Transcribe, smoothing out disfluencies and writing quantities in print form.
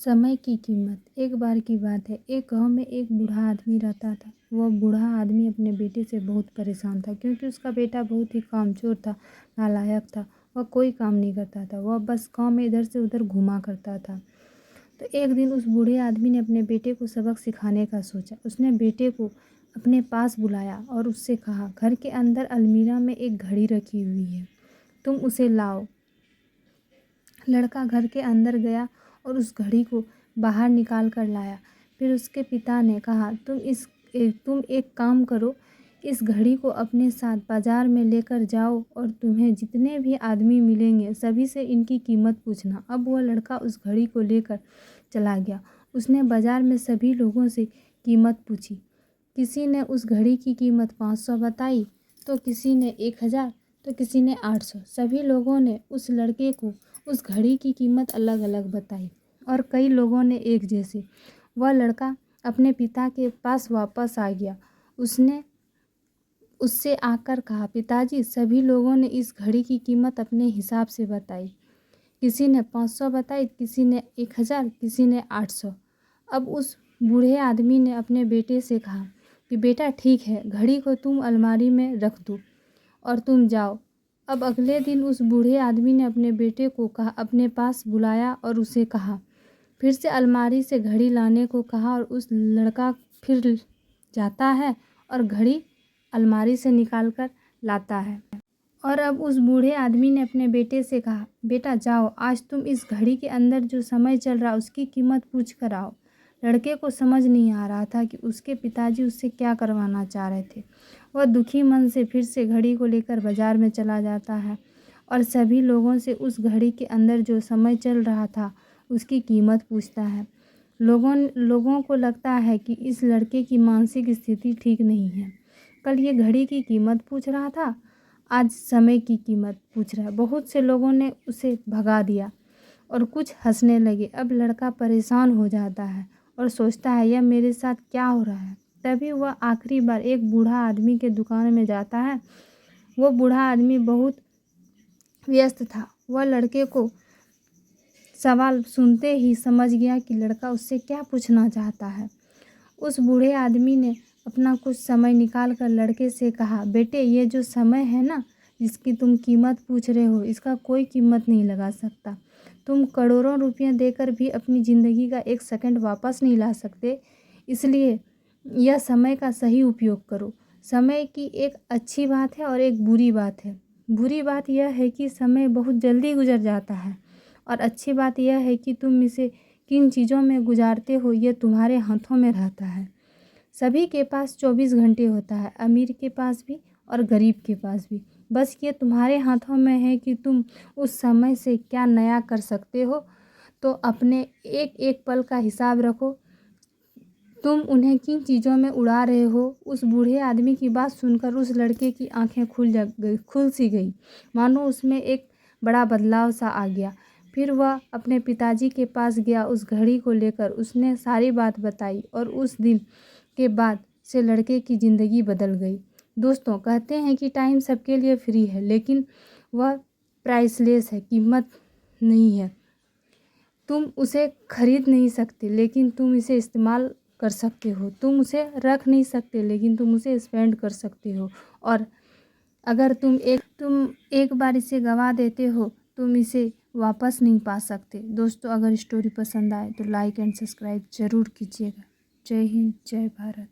समय की कीमत। एक बार की बात है, एक गांव में एक बूढ़ा आदमी रहता था। वह बूढ़ा आदमी अपने बेटे से बहुत परेशान था क्योंकि उसका बेटा बहुत ही कामचोर था, नालायक था। वह कोई काम नहीं करता था, वह बस गांव में इधर से उधर घूमा करता था। तो एक दिन उस बूढ़े आदमी ने अपने बेटे को सबक सिखाने का सोचा। उसने बेटे को अपने पास बुलाया और उससे कहा, घर के अंदर अलमीरा में एक घड़ी रखी हुई है, तुम उसे लाओ। लड़का घर के अंदर गया और उस घड़ी को बाहर निकाल कर लाया। फिर उसके पिता ने कहा, तुम एक काम करो, इस घड़ी को अपने साथ बाज़ार में लेकर जाओ और तुम्हें जितने भी आदमी मिलेंगे सभी से इनकी कीमत पूछना। अब वह लड़का उस घड़ी को लेकर चला गया। उसने बाज़ार में सभी लोगों से कीमत पूछी। किसी ने उस घड़ी की कीमत 500 बताई, तो किसी ने 1000, तो किसी ने 800। सभी लोगों ने उस लड़के को उस घड़ी की कीमत अलग अलग बताई और कई लोगों ने एक जैसे। वह लड़का अपने पिता के पास वापस आ गया। उसने उससे आकर कहा, पिताजी, सभी लोगों ने इस घड़ी की कीमत अपने हिसाब से बताई। किसी ने 500 बताई, किसी ने 1000, किसी ने 800। अब उस बूढ़े आदमी ने अपने बेटे से कहा कि बेटा ठीक है, घड़ी को तुम अलमारी में रख दो और तुम जाओ। अब अगले दिन उस बूढ़े आदमी ने अपने बेटे को अपने पास बुलाया और उसे कहा, फिर से अलमारी से घड़ी लाने को कहा और उस लड़का फिर जाता है और घड़ी अलमारी से निकाल कर लाता है। और अब उस बूढ़े आदमी ने अपने बेटे से कहा, बेटा जाओ, आज तुम इस घड़ी के अंदर जो समय चल रहा उसकी कीमत पूछ कर आओ। लड़के को समझ नहीं आ रहा था कि उसके पिताजी उससे क्या करवाना चाह रहे थे। वह दुखी मन से फिर से घड़ी को लेकर बाजार में चला जाता है और सभी लोगों से उस घड़ी के अंदर जो समय चल रहा था उसकी कीमत पूछता है। लोगों को लगता है कि इस लड़के की मानसिक स्थिति ठीक नहीं है। कल ये घड़ी की कीमत पूछ रहा था, आज समय की कीमत पूछ रहा है। बहुत से लोगों ने उसे भगा दिया और कुछ हंसने लगे। अब लड़का परेशान हो जाता है और सोचता है, यह मेरे साथ क्या हो रहा है। तभी वह आखिरी बार एक बूढ़ा आदमी के दुकान में जाता है। वो बूढ़ा आदमी बहुत व्यस्त था। वह लड़के को सवाल सुनते ही समझ गया कि लड़का उससे क्या पूछना चाहता है। उस बूढ़े आदमी ने अपना कुछ समय निकाल कर लड़के से कहा, बेटे, ये जो समय है ना, जिसकी तुम कीमत पूछ रहे हो, इसका कोई कीमत नहीं लगा सकता। तुम करोड़ों रुपये देकर भी अपनी ज़िंदगी का एक सेकंड वापस नहीं ला सकते। इसलिए यह समय का सही उपयोग करो। समय की एक अच्छी बात है और एक बुरी बात है। बुरी बात यह है कि समय बहुत जल्दी गुजर जाता है और अच्छी बात यह है कि तुम इसे किन चीज़ों में गुजारते हो ये तुम्हारे हाथों में रहता है। सभी के पास 24 घंटे होता है, अमीर के पास भी और गरीब के पास भी। बस ये तुम्हारे हाथों में है कि तुम उस समय से क्या नया कर सकते हो। तो अपने एक एक पल का हिसाब रखो, तुम उन्हें किन चीज़ों में उड़ा रहे हो। उस बूढ़े आदमी की बात सुनकर उस लड़के की आंखें खुल सी गई, मानो उसमें एक बड़ा बदलाव सा आ गया। फिर वह अपने पिताजी के पास गया। उस घड़ी को लेकर उसने सारी बात बताई और उस दिन के बाद से लड़के की ज़िंदगी बदल गई। दोस्तों, कहते हैं कि टाइम सबके लिए फ्री है, लेकिन वह प्राइसलेस है, कीमत नहीं है। तुम उसे खरीद नहीं सकते, लेकिन तुम इसे इस्तेमाल कर सकते हो। तुम उसे रख नहीं सकते, लेकिन तुम उसे स्पेंड कर सकते हो। और अगर तुम एक बार इसे गवा देते हो, तुम इसे वापस नहीं पा सकते। दोस्तों, अगर स्टोरी पसंद आए तो लाइक एंड सब्सक्राइब ज़रूर कीजिएगा। जय हिंद, जय भारत।